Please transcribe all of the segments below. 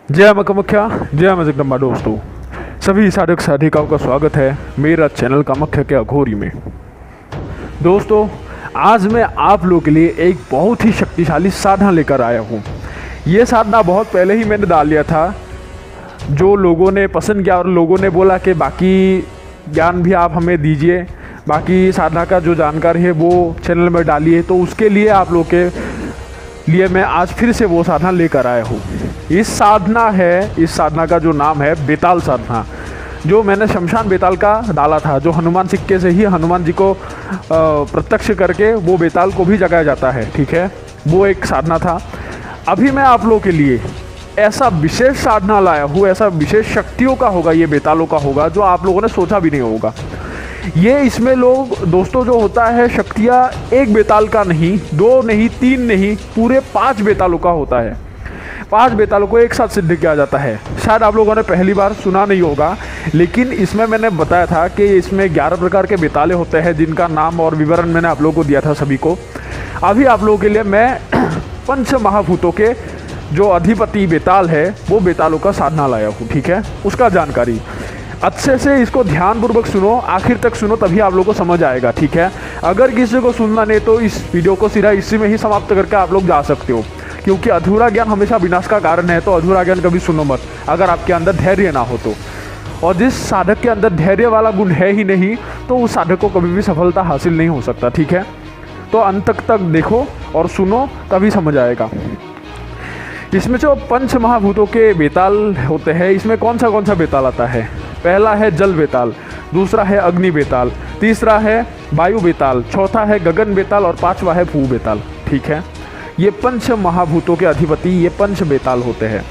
जय मां कामाख्या, जय मां जगदम्बा। दोस्तों, सभी साधक साधिकाओं का स्वागत है मेरा चैनल कामाख्या के अघोरी में। दोस्तों, आज मैं आप लोगों के लिए एक बहुत ही शक्तिशाली साधना लेकर आया हूँ। ये साधना बहुत पहले ही मैंने डाल लिया था, जो लोगों ने पसंद किया और लोगों ने बोला कि बाकी ज्ञान भी आप हमें दीजिए, बाकी साधना का जो जानकारी है वो चैनल में डालिए। तो उसके लिए आप लोग के लिए मैं आज फिर से वो साधना लेकर आया हूँ। इस साधना का जो नाम है बेताल साधना, जो मैंने शमशान बेताल का डाला था, जो हनुमान सिक्के से ही हनुमान जी को प्रत्यक्ष करके वो बेताल को भी जगाया जाता है। ठीक है, वो एक साधना था। अभी मैं आप लोगों के लिए ऐसा विशेष साधना लाया हूँ, ऐसा विशेष शक्तियों का होगा, ये बेतालों का होगा, जो आप लोगों ने सोचा भी नहीं होगा। ये इसमें लोग दोस्तों जो होता है शक्तियाँ एक बेताल का नहीं, दो नहीं, तीन नहीं, पूरे 5 बेतालों का होता है। 5 बेतालों को एक साथ सिद्ध किया जाता है। शायद आप लोगों ने पहली बार सुना नहीं होगा, लेकिन इसमें मैंने बताया था कि इसमें 11 प्रकार के बेताले होते हैं, जिनका नाम और विवरण मैंने आप लोगों को दिया था सभी को। अभी आप लोगों के लिए मैं पंच महाभूतों के जो अधिपति बेताल है वो बेतालों का साधना लाया हूँ। ठीक है, उसका जानकारी अच्छे से इसको ध्यानपूर्वक सुनो, आखिर तक सुनो, तभी आप लोगों को समझ आएगा। ठीक है, अगर किसी को सुनना नहीं तो इस वीडियो को सीधा इसी में ही समाप्त करके आप लोग जा सकते हो, क्योंकि अधूरा ज्ञान हमेशा विनाश का कारण है। तो अधूरा ज्ञान कभी सुनो मत, अगर आपके अंदर धैर्य ना हो तो। और जिस साधक के अंदर धैर्य वाला गुण है ही नहीं, तो उस साधक को कभी भी सफलता हासिल नहीं हो सकता। ठीक है, तो अंत तक देखो और सुनो, तभी समझ आएगा। इसमें जो पंच महाभूतों के बेताल होते हैं, इसमें कौन सा बेताल आता है? पहला है जल बेताल, दूसरा है अग्नि बेताल, तीसरा है वायु बेताल, चौथा है गगन बेताल और 5वां है भू बेताल। ठीक है, ये पंच महाभूतों के अधिपति ये पंच बेताल होते हैं,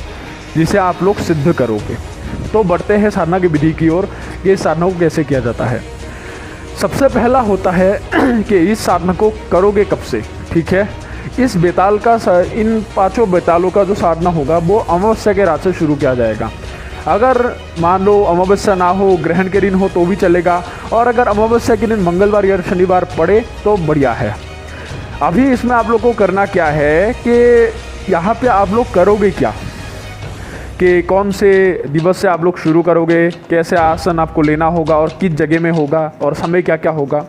जिसे आप लोग सिद्ध करोगे। तो बढ़ते हैं साधना की विधि की ओर, ये साधना को कैसे किया जाता है। सबसे पहला होता है कि इस साधना को करोगे कब से। ठीक है, इस बेताल का इन 5 बेतालों का जो साधना होगा वो अमावस्या के रात से शुरू किया जाएगा। अगर मान लो अमावस्या ना हो, ग्रहण के दिन हो तो भी चलेगा, और अगर अमावस्या के दिन मंगलवार या शनिवार पड़े तो बढ़िया है। अभी इसमें आप लोग को करना क्या है कि यहाँ पे आप लोग करोगे क्या, कि कौन से दिवस से आप लोग शुरू करोगे, कैसे आसन आपको लेना होगा और किस जगह में होगा और समय क्या क्या होगा।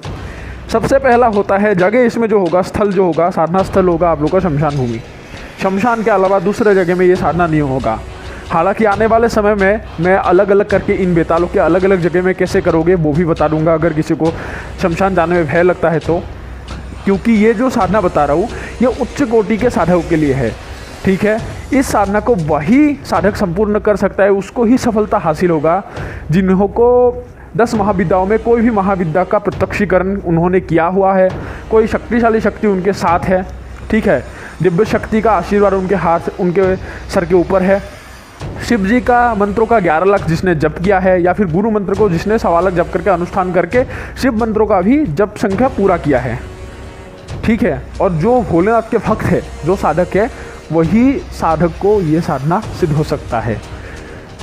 सबसे पहला होता है जगह, इसमें जो होगा स्थल जो होगा, साधना स्थल होगा आप लोग का शमशान भूमि। शमशान के अलावा दूसरे जगह में ये साधना नहीं होगा। हालांकि आने वाले समय में मैं अलग अलग करके इन बेतालों के अलग अलग जगह में कैसे करोगे वो भी बता दूंगा, अगर किसी को शमशान जाने में भय लगता है तो। क्योंकि ये जो साधना बता रहा हूँ ये उच्च कोटि के साधकों के लिए है। ठीक है, इस साधना को वही साधक संपूर्ण कर सकता है, उसको ही सफलता हासिल होगा जिन्हों को 10 महाविद्याओं में कोई भी महाविद्या का प्रत्यक्षीकरण उन्होंने किया हुआ है, कोई शक्तिशाली शक्ति उनके साथ है। ठीक है, दिव्य शक्ति का आशीर्वाद उनके हाथ उनके सर के ऊपर है। शिव जी का मंत्रों का 11 लाख जिसने जप किया है, या फिर गुरु मंत्र को जिसने 1.25 लाख जप करके अनुष्ठान करके शिव मंत्रों का भी जप संख्या पूरा किया है। ठीक है, और जो भोलेनाथ के भक्त है, जो साधक है, वही साधक को ये साधना सिद्ध हो सकता है।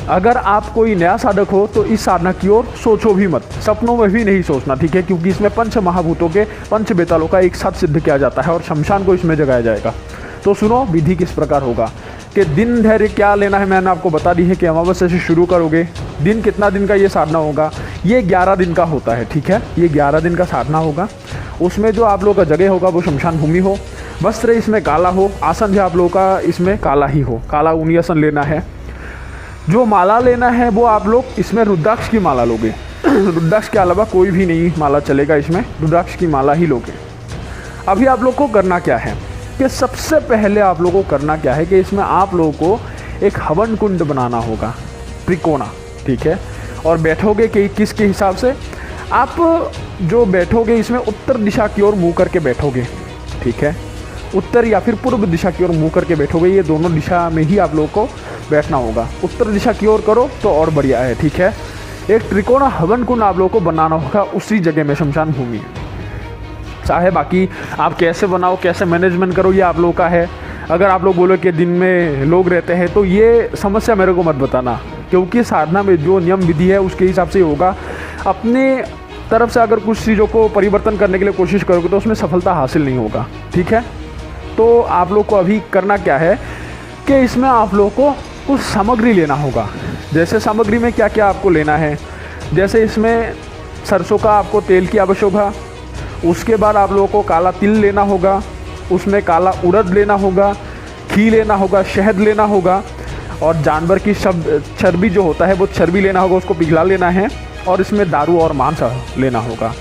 अगर आप कोई नया साधक हो तो इस साधना की ओर सोचो भी मत, सपनों में भी नहीं सोचना। ठीक है, क्योंकि इसमें पंच महाभूतों के पंच बेतालों का एक साथ सिद्ध किया जाता है और शमशान को इसमें जगाया जाएगा। तो सुनो विधि किस प्रकार होगा, कि दिन धैर्य क्या लेना है मैंने आपको बता दी है कि अमावस्या से शुरू करोगे। दिन कितना दिन का ये साधना होगा, ये 11 दिन का होता है। ठीक है, ये 11 दिन का साधना होगा। उसमें जो आप लोगों का जगह होगा वो शमशान भूमि हो, वस्त्र इसमें काला हो, आसन भी आप लोगों का इसमें काला ही हो, काला ऊनी आसन लेना है। जो माला लेना है वो आप लोग इसमें रुद्राक्ष की माला लोगे। रुद्राक्ष के अलावा कोई भी नहीं माला चलेगा, इसमें रुद्राक्ष की माला ही लोगे। अभी आप लोग को करना क्या है कि सबसे पहले आप लोगों को करना क्या है कि इसमें आप लोगों को एक हवन कुंड बनाना होगा, त्रिकोणा। ठीक है, और बैठोगे कि किसके हिसाब से आप जो बैठोगे इसमें उत्तर दिशा की ओर मुँह करके बैठोगे। ठीक है, उत्तर या फिर पूर्व दिशा की ओर मुँह करके बैठोगे, ये दोनों दिशा में ही आप लोगों को बैठना होगा। उत्तर दिशा की ओर करो तो और बढ़िया है। ठीक है, एक त्रिकोणा हवन कुंड आप लोगों को बनाना होगा उसी जगह में, शमशान भूमि। चाहे बाकी आप कैसे बनाओ, कैसे मैनेजमेंट करो, ये आप लोगों का है। अगर आप लोग बोलो कि दिन में लोग रहते हैं तो ये समस्या मेरे को मत बताना, क्योंकि साधना में जो नियम विधि है उसके हिसाब से होगा। अपने तरफ से अगर कुछ चीज़ों को परिवर्तन करने के लिए कोशिश करोगे तो उसमें सफलता हासिल नहीं होगा। ठीक है, तो आप लोग को अभी करना क्या है कि इसमें आप लोग को कुछ सामग्री लेना होगा। जैसे सामग्री में क्या क्या आपको लेना है, जैसे इसमें सरसों का आपको तेल की आवश्यकता है। उसके बाद आप लोगों को काला तिल लेना होगा, उसमें काला उड़द लेना होगा, घी लेना होगा, शहद लेना होगा, और जानवर की चर्बी जो होता है वो चर्बी लेना होगा, उसको पिघला लेना है। और इसमें दारू और मांस लेना होगा।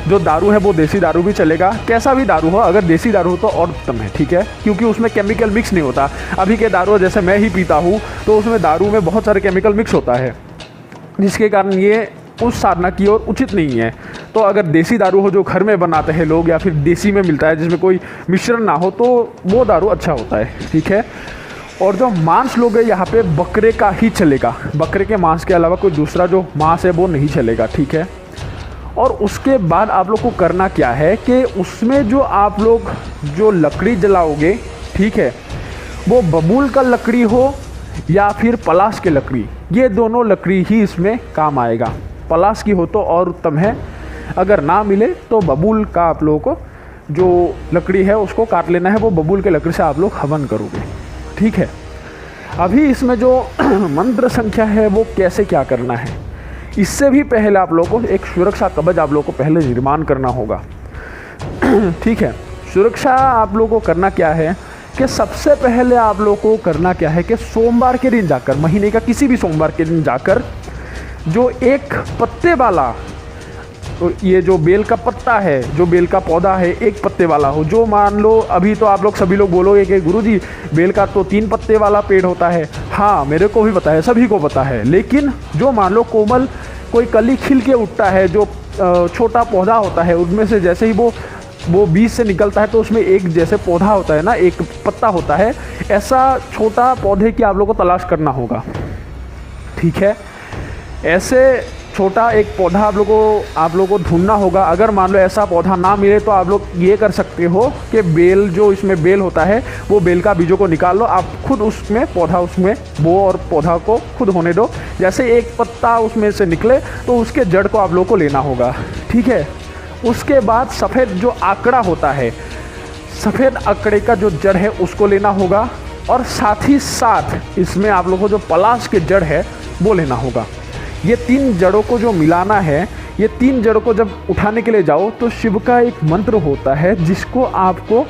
जो दारू है वो देसी दारू भी चलेगा, कैसा भी दारू हो, अगर देसी दारू हो तो और उत्तम है, ठीक है, क्योंकि उसमें केमिकल मिक्स नहीं होता। अभी के दारू जैसे मैं ही पीता हूँ तो उसमें दारू में बहुत सारे केमिकल मिक्स होता है, जिसके कारण ये उस साधना की ओर उचित नहीं है। तो अगर देसी दारू हो जो घर में बनाते हैं लोग, या फिर देसी में मिलता है जिसमें कोई मिश्रण ना हो, तो वो दारू अच्छा होता है, ठीक है। और जो मांस लोग है यहाँ पे बकरे का ही चलेगा, बकरे के मांस के अलावा कोई दूसरा जो मांस है वो नहीं चलेगा, ठीक है। और उसके बाद आप लोग को करना क्या है कि उसमें जो आप लोग जो लकड़ी जलाओगे, ठीक है, वो बबूल का लकड़ी हो या फिर पलाश की लकड़ी, ये दोनों लकड़ी ही इसमें काम आएगा। पलाश की हो तो और उत्तम है, अगर ना मिले तो बबूल का आप लोगों को जो लकड़ी है उसको काट लेना है, वो बबूल के लकड़ी से आप लोग हवन करोगे, ठीक है। अभी इसमें जो मंत्र संख्या है वो कैसे क्या करना है, इससे भी पहले आप लोगों को एक सुरक्षा कवच आप लोगों को पहले निर्माण करना होगा, ठीक है। सुरक्षा आप लोगों को करना क्या है कि सबसे पहले आप लोगों को करना क्या है कि सोमवार के दिन जाकर, महीने का किसी भी सोमवार के दिन जाकर, जो एक पत्ते वाला, ये जो बेल का पत्ता है, जो बेल का पौधा है एक पत्ते वाला हो, जो मान लो अभी तो आप लोग सभी लोग बोलोगे कि गुरुजी बेल का तो 3 पत्ते वाला पेड़ होता है। हाँ, मेरे को भी पता है, सभी को पता है, लेकिन जो मान लो कोमल कोई कली खिल के उठता है, जो छोटा पौधा होता है, उनमें से जैसे ही वो बीज से निकलता है तो उसमें एक जैसे पौधा होता है ना, एक पत्ता होता है, ऐसा छोटा पौधे की आप लोग को तलाश करना होगा, ठीक है। ऐसे छोटा एक पौधा आप लोगों को ढूंढना होगा। अगर मान लो ऐसा पौधा ना मिले तो आप लोग ये कर सकते हो कि बेल, जो इसमें बेल होता है, वो बेल का बीजों को निकाल लो, आप खुद उसमें पौधा उसमें बो और पौधा को खुद होने दो। जैसे एक पत्ता उसमें से निकले तो उसके जड़ को आप लोग को लेना होगा, ठीक है। उसके बाद सफ़ेद जो आंकड़ा होता है, सफ़ेद आंकड़े का जो जड़ है उसको लेना होगा, और साथ ही साथ इसमें आप लोगों को जो पलाश के जड़ है वो लेना होगा। ये 3 जड़ों को जो मिलाना है, ये 3 जड़ों को जब उठाने के लिए जाओ तो शिव का एक मंत्र होता है जिसको आपको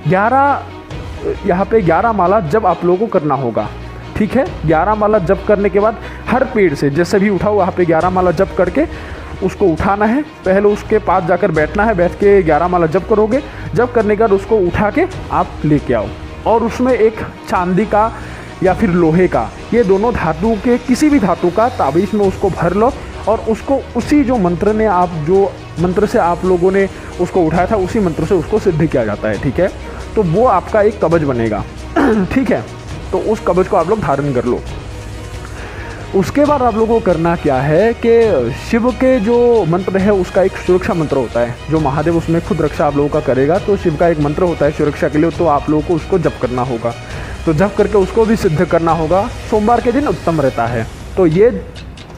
11 माला जब आप लोगों को करना होगा, ठीक है। 11 माला जप करने के बाद हर पेड़ से जैसे भी उठाओ वहाँ पे 11 माला जप करके उसको उठाना है। पहले उसके पास जाकर बैठना है, बैठ के 11 माला जप करोगे, जप करने के बाद उसको उठा के आप लेके आओ, और उसमें एक चांदी का या फिर लोहे का, ये दोनों धातु के किसी भी धातु का ताबीज़ में उसको भर लो, और उसको उसी जो मंत्र से आप लोगों ने उसको उठाया था उसी मंत्र से उसको सिद्ध किया जाता है, ठीक है। तो वो आपका एक कवच बनेगा, ठीक है। तो उस कवच को आप लोग धारण कर लो। उसके बाद आप लोगों को करना क्या है कि शिव के जो मंत्र है उसका एक सुरक्षा मंत्र होता है, जो महादेव उसमें खुद रक्षा आप लोगों का करेगा। तो शिव का एक मंत्र होता है सुरक्षा के लिए, तो आप लोगों को उसको जप करना होगा, तो जप करके उसको भी सिद्ध करना होगा। सोमवार के दिन उत्तम रहता है, तो ये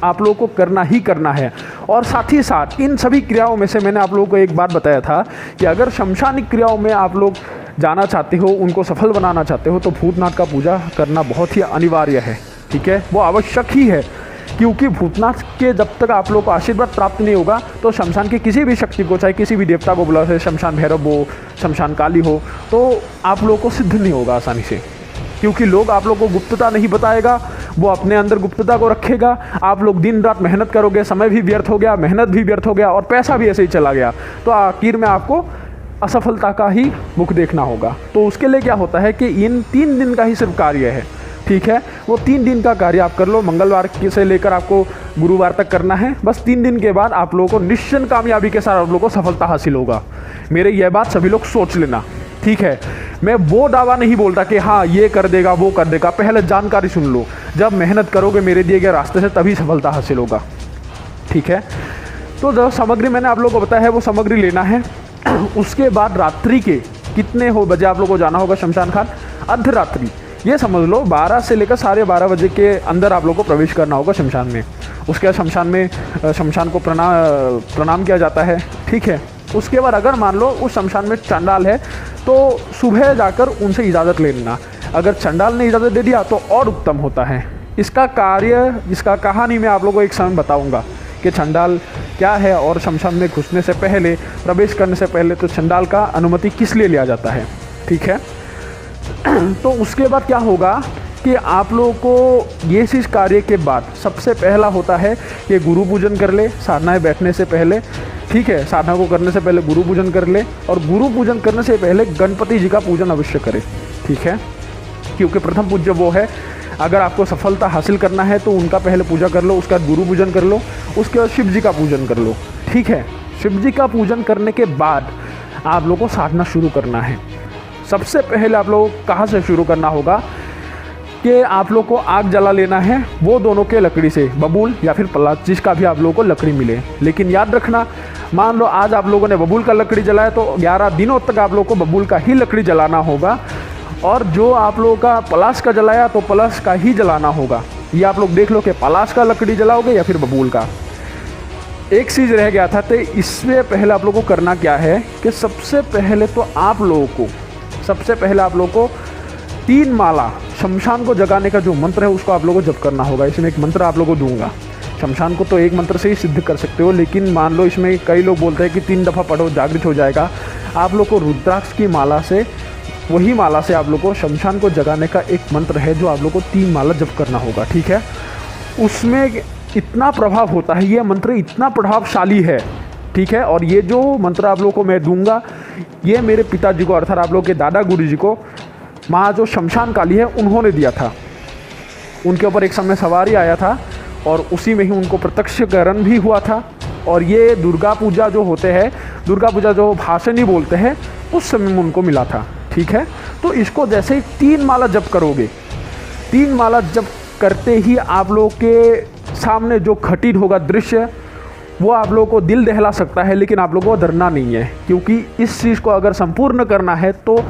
आप लोगों को करना ही करना है। और साथ ही साथ इन सभी क्रियाओं में से मैंने आप लोगों को एक बात बताया था कि अगर शमशानिक क्रियाओं में आप लोग जाना चाहते हो, उनको सफल बनाना चाहते हो, तो भूतनाथ का पूजा करना बहुत ही अनिवार्य है, ठीक है। वो आवश्यक ही है, क्योंकि भूतनाथ के जब तक आप लोग को आशीर्वाद प्राप्त नहीं होगा तो शमशान की किसी भी शक्ति को, चाहे किसी भी देवता को बुला, शमशान भैरव हो, शमशान काली हो, तो आप लोगों को सिद्ध नहीं होगा आसानी से, क्योंकि लोग आप लोग को गुप्तता नहीं बताएगा, वो अपने अंदर गुप्तता को रखेगा। आप लोग दिन रात मेहनत करोगे, समय भी व्यर्थ हो गया, मेहनत भी व्यर्थ हो गया, और पैसा भी ऐसे ही चला गया, तो आखिर में आपको असफलता का ही मुख देखना होगा। तो उसके लिए क्या होता है कि इन 3 दिन का ही सिर्फ कार्य है, ठीक है। वो 3 दिन का कार्य आप कर लो, मंगलवार से लेकर आपको गुरुवार तक करना है। बस 3 दिन के बाद आप लोगों को निश्चित कामयाबी के साथ आप लोगों को सफलता हासिल होगा। मेरे यह बात सभी लोग सोच लेना, ठीक है। मैं वो दावा नहीं बोलता कि हाँ ये कर देगा वो कर देगा, पहले जानकारी सुन लो। जब मेहनत करोगे मेरे दिए गए रास्ते से तभी सफलता हासिल होगा, ठीक है। तो जो सामग्री मैंने आप लोगों को बताया है वो सामग्री लेना है। उसके बाद रात्रि के कितने हो बजे आप लोगों को जाना होगा शमशान घाट? अर्धरात्रि, ये समझ लो 12 से लेकर 12:30 बजे के अंदर आप लोगों को प्रवेश करना होगा शमशान में। उसके बाद शमशान को प्रणाम किया जाता है, ठीक है। उसके बाद अगर मान लो उस शमशान में चांडाल है तो सुबह जाकर उनसे इजाज़त ले लेना। अगर चंडाल ने इजाज़त दे दिया तो और उत्तम होता है। इसका कार्य, इसका कहानी मैं आप लोगों को एक समय बताऊंगा कि चंडाल क्या है और शमशान में घुसने से पहले, प्रवेश करने से पहले तो चंडाल का अनुमति किस लिए लिया जाता है, ठीक है। तो उसके बाद क्या होगा कि आप लोगों को ये चीज़ कार्य के बाद सबसे पहला होता है कि गुरु पूजन कर ले साधनाएँ बैठने से पहले, ठीक है। साधना को करने से पहले गुरु पूजन कर ले, और गुरु पूजन करने से पहले गणपति जी का पूजन अवश्य करें, ठीक है। क्योंकि प्रथम पूज्य वो है, अगर आपको सफलता हासिल करना है तो उनका पहले पूजा कर लो, उसके बाद गुरु पूजन कर लो, उसके बाद शिव जी का पूजन कर लो, ठीक है। शिव जी का पूजन करने के बाद आप लोगों को साधना शुरू करना है। सबसे पहले आप लोगों को कहाँ से शुरू करना होगा कि आप लोग को आग जला लेना है, वो दोनों के लकड़ी से, बबूल या फिर पलाश, जिसका भी आप लोगों को लकड़ी मिले। लेकिन याद रखना, मान लो आज आप लोगों ने बबूल का लकड़ी जलाया तो 11 दिनों तक आप लोगों को बबूल का ही लकड़ी जलाना होगा, और जो आप लोगों का पलाश का जलाया तो पलाश का ही जलाना होगा। ये आप लोग देख लो कि पलाश का लकड़ी जलाओगे या फिर बबूल का। एक चीज़ रह गया था, तो इससे पहले आप लोगों को करना क्या है कि सबसे पहले तो आप लोगों को 3 माला शमशान को जगाने का जो मंत्र है उसको आप लोगों को जप करना होगा। इसमें एक मंत्र आप लोगों को दूंगा। शमशान को तो एक मंत्र से ही सिद्ध कर सकते हो, लेकिन मान लो इसमें कई लोग बोलते हैं कि 3 दफ़ा पढ़ो जागृत हो जाएगा। आप लोग को रुद्राक्ष की माला से, वही माला से आप लोग को शमशान को जगाने का एक मंत्र है जो आप लोग को 3 माला जप करना होगा, ठीक है। उसमें इतना प्रभाव होता है, ये मंत्र इतना प्रभावशाली है, ठीक है। और ये जो मंत्र आप लोग को मैं दूंगा, ये मेरे पिताजी को अर्थात आप लोग के दादा गुरु जी को माँ जो शमशान काली है उन्होंने दिया था। उनके ऊपर एक समय सवारी आया था और उसी में ही उनको प्रत्यक्षकरण भी हुआ था। और ये दुर्गा पूजा जो होते हैं, दुर्गा पूजा जो भाषणी बोलते हैं, उस समय में उनको मिला था, ठीक है। तो इसको जैसे ही 3 माला जप करोगे, 3 माला जप करते ही आप लोग के सामने जो घटित होगा दृश्य, वो आप लोगों को दिल दहला सकता है, लेकिन आप लोगों को डरना नहीं है। क्योंकि इस चीज़ को अगर संपूर्ण करना है तो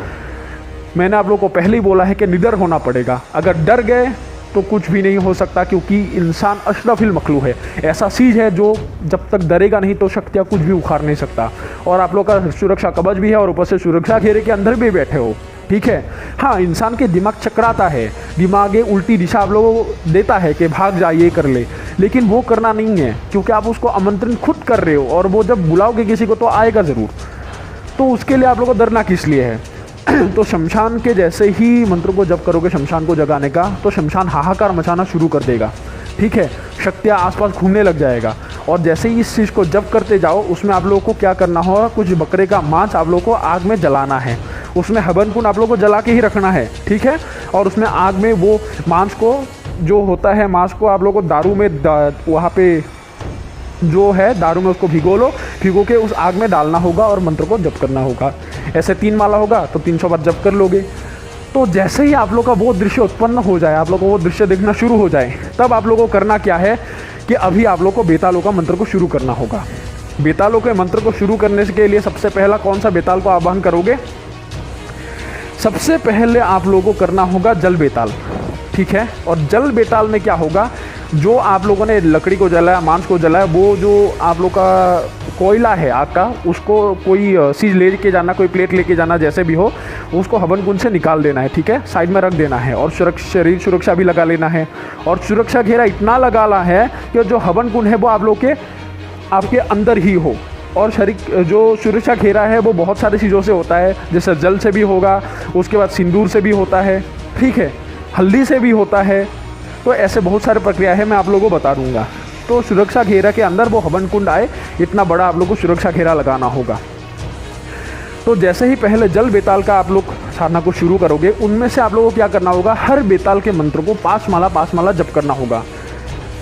मैंने आप लोगों को पहले ही बोला है कि निडर होना पड़ेगा। अगर डर गए तो कुछ भी नहीं हो सकता, क्योंकि इंसान अशरफिल मखलूक है, ऐसा चीज़ है जो जब तक डरेगा नहीं तो शक्तियाँ कुछ भी उखाड़ नहीं सकता। और आप लोग का सुरक्षा कवच भी है और ऊपर से सुरक्षा घेरे के अंदर भी बैठे हो, ठीक है। हाँ, इंसान के दिमाग चकराता है, दिमाग उल्टी दिशा आप लोगों को देता है कि भाग जा, ये कर ले, लेकिन वो करना नहीं है, क्योंकि आप उसको आमंत्रण खुद कर रहे हो और वो जब बुलाओगे किसी को तो आएगा ज़रूर। तो उसके लिए आप लोगों को डरना किस लिए है। तो शमशान के जैसे ही मंत्र को जप करोगे शमशान को जगाने का, तो शमशान हाहाकार मचाना शुरू कर देगा, ठीक है। शक्तियाँ आसपास घूमने लग जाएगा। और जैसे ही इस चीज़ को जप करते जाओ, उसमें आप लोगों को क्या करना होगा, कुछ बकरे का मांस आप लोगों को आग में जलाना है। उसमें हवन कुंड आप लोगों को जला के ही रखना है, ठीक है। और उसमें आग में वो मांस को जो होता है, मांस को आप लोगों को दारू में वहाँ पे जो है दारू में उसको भिगो लो, भिगो के उस आग में डालना होगा और मंत्र को जप करना होगा। ऐसे 3 माला होगा तो 300 बार जप कर लोगे। तो जैसे ही आप लोग का वो दृश्य उत्पन्न हो जाए, आप लोग को वो दृश्य देखना शुरू हो जाए, तब आप लोगों को करना क्या है कि अभी आप लोग को बेतालों का मंत्र को शुरू करना होगा। बेतालों के मंत्र को शुरू करने के लिए सबसे पहला कौन सा बेताल को आह्वान करोगे? सबसे पहले आप लोगों को करना होगा जल बेताल, ठीक है। और जल बेताल में क्या होगा, जो आप लोगों ने लकड़ी को जलाया, मांस को जलाया, वो जो आप लोग का कोयला है आग का, उसको कोई चीज़ ले के जाना, कोई प्लेट लेके जाना, जैसे भी हो, उसको हवन कुंड से निकाल देना है, ठीक है, साइड में रख देना है। और शरीर सुरक्षा भी लगा लेना है। और सुरक्षा घेरा इतना लगाना है कि जो हवन कुंड है वो आप लोग के आपके अंदर ही हो। और शरीर जो सुरक्षा घेरा है वो बहुत सारी चीज़ों से होता है, जैसे जल से भी होगा, उसके बाद सिंदूर से भी होता है, ठीक है, हल्दी से भी होता है। तो ऐसे बहुत सारे प्रक्रिया है, मैं आप लोगों को बता दूंगा। तो सुरक्षा घेरा के अंदर वो हवन कुंड आए, इतना बड़ा आप लोग को सुरक्षा घेरा लगाना होगा। तो जैसे ही पहले जल बेताल का आप लोग साधना को शुरू करोगे, उनमें से आप लोगों को क्या करना होगा, हर बेताल के मंत्र को 5 माला जप करना होगा।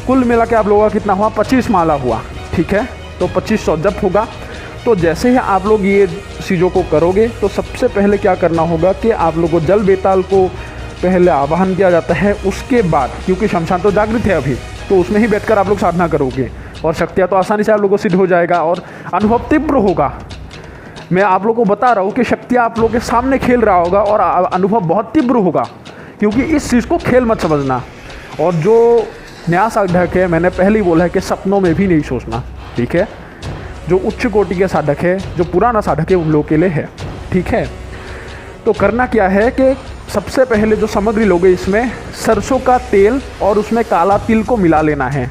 कुल मिला के आप लोगों का कितना हुआ, 25 माला हुआ, ठीक है। तो 2500 जप होगा। तो जैसे ही आप लोग ये चीज़ों को करोगे, तो सबसे पहले क्या करना होगा कि आप लोग को जल बेताल को पहले आवाहन किया जाता है। उसके बाद, क्योंकि शमशान तो जागृत है अभी, तो उसमें ही बैठकर आप लोग साधना करोगे और शक्तियाँ तो आसानी से आप लोगों को सिद्ध हो जाएगा और अनुभव तीव्र होगा। मैं आप लोगों को बता रहा हूँ कि शक्तियाँ आप लोगों के सामने खेल रहा होगा और अनुभव बहुत तीव्र होगा, क्योंकि इस चीज़ को खेल मत समझना। और जो नया साधक है, मैंने पहले ही बोला है कि सपनों में भी नहीं सोचना, ठीक है। जो उच्च कोटि के साधक है, जो पुराना साधक है, उन लोगों के लिए है, ठीक है। तो करना क्या है कि सबसे पहले जो सामग्री लोगे इसमें सरसों का तेल और उसमें काला तिल को मिला लेना है।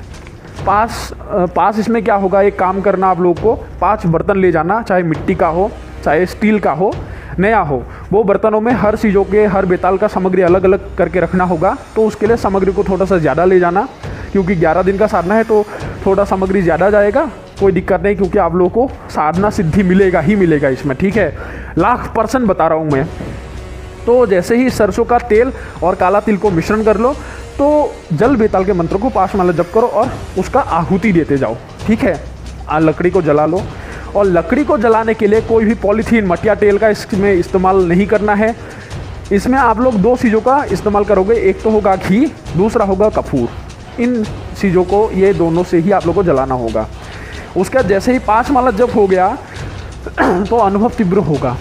पास इसमें क्या होगा, एक काम करना आप लोग को, 5 बर्तन ले जाना, चाहे मिट्टी का हो चाहे स्टील का हो, नया हो। वो बर्तनों में हर चीज़ों के हर बेताल का सामग्री अलग अलग करके रखना होगा। तो उसके लिए सामग्री को थोड़ा सा ज़्यादा ले जाना, क्योंकि 11 दिन का साधना है तो थोड़ा सामग्री ज़्यादा जाएगा, कोई दिक्कत नहीं, क्योंकि आप लोगों को साधना सिद्धि मिलेगा ही मिलेगा इसमें, ठीक है। 1,00,000% बता रहा हूँ मैं। तो जैसे ही सरसों का तेल और काला तिल को मिश्रण कर लो, तो जल बेताल के मंत्र को 5 माला जप करो और उसका आहुति देते जाओ, ठीक है। लकड़ी को जला लो, और लकड़ी को जलाने के लिए कोई भी पॉलीथीन, मटिया तेल का इसमें इस्तेमाल नहीं करना है। इसमें आप लोग 2 चीज़ों का इस्तेमाल करोगे, एक तो होगा घी, दूसरा होगा कपूर। इन चीज़ों को, ये दोनों से ही आप लोग को जलाना होगा। उसका जैसे ही 5 माला जप हो गया तो अनुभव तीव्र होगा।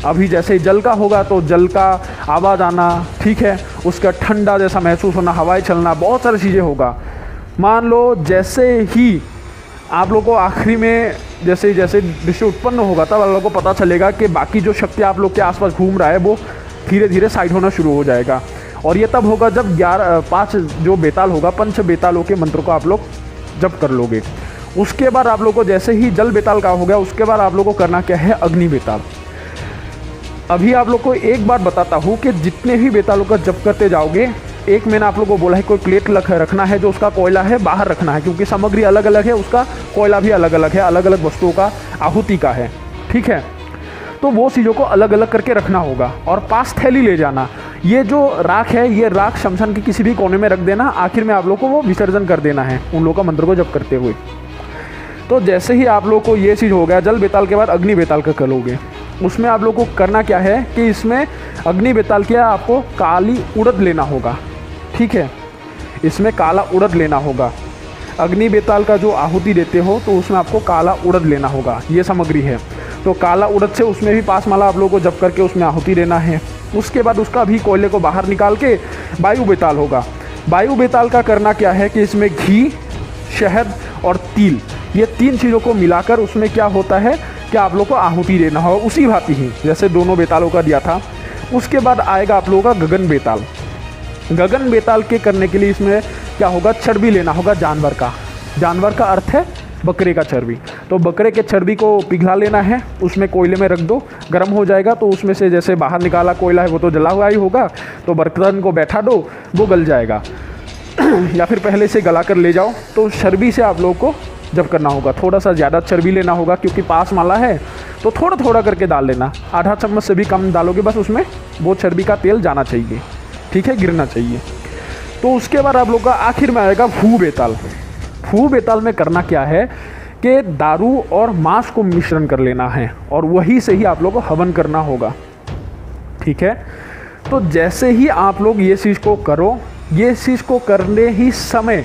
अभी जैसे ही जल का होगा तो जल का आवाज़ आना, ठीक है, उसका ठंडा जैसा महसूस होना, हवाएं चलना, बहुत सारी चीज़ें होगा। मान लो जैसे ही आप लोग को आखिरी में जैसे जैसे दृश्य उत्पन्न होगा तब आप लोग को पता चलेगा कि बाकी जो शक्ति आप लोग के आसपास घूम रहा है वो धीरे धीरे साइड होना शुरू हो जाएगा। और ये तब होगा जब 5 जो बेताल होगा, 5 बेतालों के मंत्र को आप लोग जप कर लोगे। उसके बाद आप लोग को जैसे ही जल बेताल का हो गया, उसके बाद आप लोग को करना क्या है, अग्नि बेताल। अभी आप लोग को एक बात बताता हूँ कि जितने भी बेतालों का जप करते जाओगे, एक मैंने आप लोगों को बोला है कोई प्लेट रखना है, जो उसका कोयला है बाहर रखना है, क्योंकि सामग्री अलग अलग है, उसका कोयला भी अलग अलग है, अलग अलग वस्तुओं का आहुति का है, ठीक है। तो वो चीज़ों को अलग अलग करके रखना होगा। और 5 थैली ले जाना। ये जो राख है, ये राख शमशान के किसी भी कोने में रख देना, आखिर में आप लोग को वो विसर्जन कर देना है उन लोगों का मंत्र को जप करते हुए। तो जैसे ही आप लोग को ये चीज़ हो गया, जल बेताल के बाद अग्नि बेताल का करोगे। उसमें आप लोग को करना क्या है कि इसमें अग्नि बेताल के आपको काली उड़द लेना होगा, ठीक है। इसमें काला उड़द लेना होगा। अग्नि बेताल का जो आहुति देते हो तो उसमें आपको काला उड़द लेना होगा, ये सामग्री है। तो काला उड़द से उसमें भी 5 माला आप लोगों को जप करके उसमें आहुति देना है। उसके बाद उसका भी कोयले को बाहर निकाल के वायु बेताल होगा। वायु बेताल का करना क्या है कि इसमें घी, शहद और तिल, ये 3 चीज़ों को मिलाकर उसमें क्या होता है कि आप लोग को आहुति देना होगा, उसी भांति ही जैसे दोनों बेतालों का दिया था। उसके बाद आएगा आप लोगों का गगन बेताल। गगन बेताल के करने के लिए इसमें क्या होगा, चर्बी लेना होगा जानवर का। जानवर का अर्थ है बकरे का चर्बी। तो बकरे के चर्बी को पिघला लेना है, उसमें कोयले में रख दो, गर्म हो जाएगा तो उसमें से जैसे बाहर निकाला कोयला है वो तो जला हुआ ही होगा, तो बर्तन को बैठा दो, वो गल जाएगा। या फिर पहले से गला कर ले जाओ। तो चर्बी से आप लोगों को जब करना होगा, थोड़ा सा ज़्यादा चर्बी लेना होगा, क्योंकि 5 माला है तो थोड़ा थोड़ा करके डाल लेना। आधा चम्मच से भी कम डालोगे, बस उसमें वो चर्बी का तेल जाना चाहिए, ठीक है, गिरना चाहिए। तो उसके बाद आप लोग का आखिर में आएगा भू बेताल। भू बेताल में करना क्या है कि दारू और मांस को मिश्रण कर लेना है और वही से ही आप लोग को हवन करना होगा, ठीक है। तो जैसे ही आप लोग ये चीज़ को करो, ये चीज़ को करने ही समय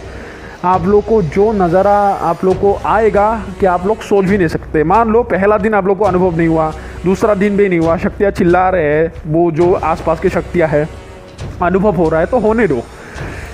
आप लोग को जो नज़ारा आप लोग को आएगा कि आप लोग सोच भी नहीं सकते। मान लो पहला दिन आप लोग को अनुभव नहीं हुआ, दूसरा दिन भी नहीं हुआ, शक्तियाँ चिल्ला रहे हैं, वो जो आसपास की शक्तियाँ है, अनुभव हो रहा है तो होने दो।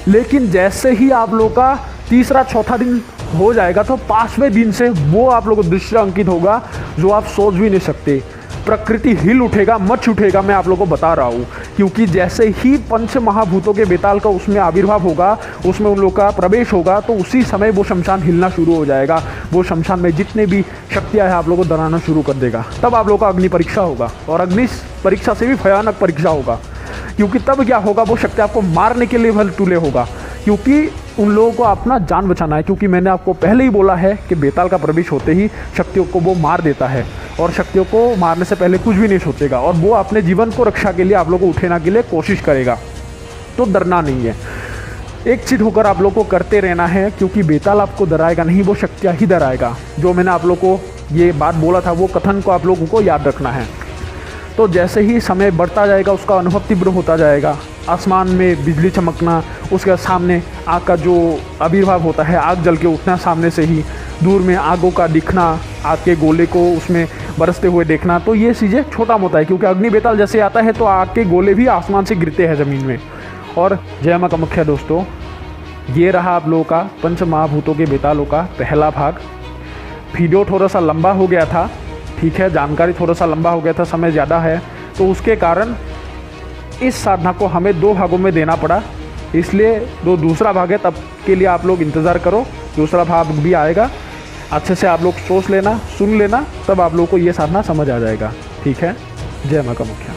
लेकिन जैसे ही आप लोग का तीसरा चौथा दिन हो जाएगा तो 5वें दिन से वो आप लोग को दृश्य अंकित होगा जो आप सोच भी नहीं सकते। प्रकृति हिल उठेगा, मच उठेगा, मैं आप लोगों को बता रहा हूँ। क्योंकि जैसे ही 5 महाभूतों के बेताल का उसमें आविर्भाव होगा, उसमें उन लोग का प्रवेश होगा, तो उसी समय वो शमशान हिलना शुरू हो जाएगा। वो शमशान में जितने भी शक्तियाँ हैं आप लोगों को डराना शुरू कर देगा। तब आप लोगों का अग्नि परीक्षा होगा, और अग्नि परीक्षा से भी भयानक परीक्षा होगा। क्योंकि तब क्या होगा, वो शक्ति आपको मारने के लिए भल तुले होगा, क्योंकि उन लोगों को अपना जान बचाना है। क्योंकि मैंने आपको पहले ही बोला है कि बेताल का प्रवेश होते ही शक्तियों को वो मार देता है, और शक्तियों को मारने से पहले कुछ भी नहीं सोचेगा, और वो अपने जीवन को रक्षा के लिए आप लोगों को उठेना के लिए कोशिश करेगा। तो डरना नहीं है, एक चित होकर आप लोग को करते रहना है, क्योंकि बेताल आपको डराएगा नहीं, वो शक्तियाँ ही डराएगा। जो मैंने आप लोग को ये बात बोला था वो कथन को आप लोगों को याद रखना है। तो जैसे ही समय बढ़ता जाएगा उसका अनुभव तीव्र होता जाएगा। आसमान में बिजली चमकना, उसके सामने आग का जो आविर्भाव होता है, आग जल के उठना सामने से ही, दूर में आगों का दिखना, आग के गोले को उसमें बरसते हुए देखना, तो ये चीज़ें छोटा मोटा है। क्योंकि अग्नि बेताल जैसे आता है तो आग के गोले भी आसमान से गिरते हैं ज़मीन में। और जय मां कामाख्या दोस्तों, ये रहा आप लोगों का 5 महाभूतों के बेतालों का पहला भाग। वीडियो थोड़ा सा लंबा हो गया था, ठीक है, जानकारी थोड़ा सा लंबा हो गया था, समय ज़्यादा है, तो उसके कारण इस साधना को हमें 2 भागों में देना पड़ा, इसलिए जो दूसरा भाग है तब के लिए आप लोग इंतज़ार करो, दूसरा भाग भी आएगा। अच्छे से आप लोग सोच लेना, सुन लेना, तब आप लोग को ये साधना समझ आ जाएगा। ठीक है, जय माँ कामाख्या।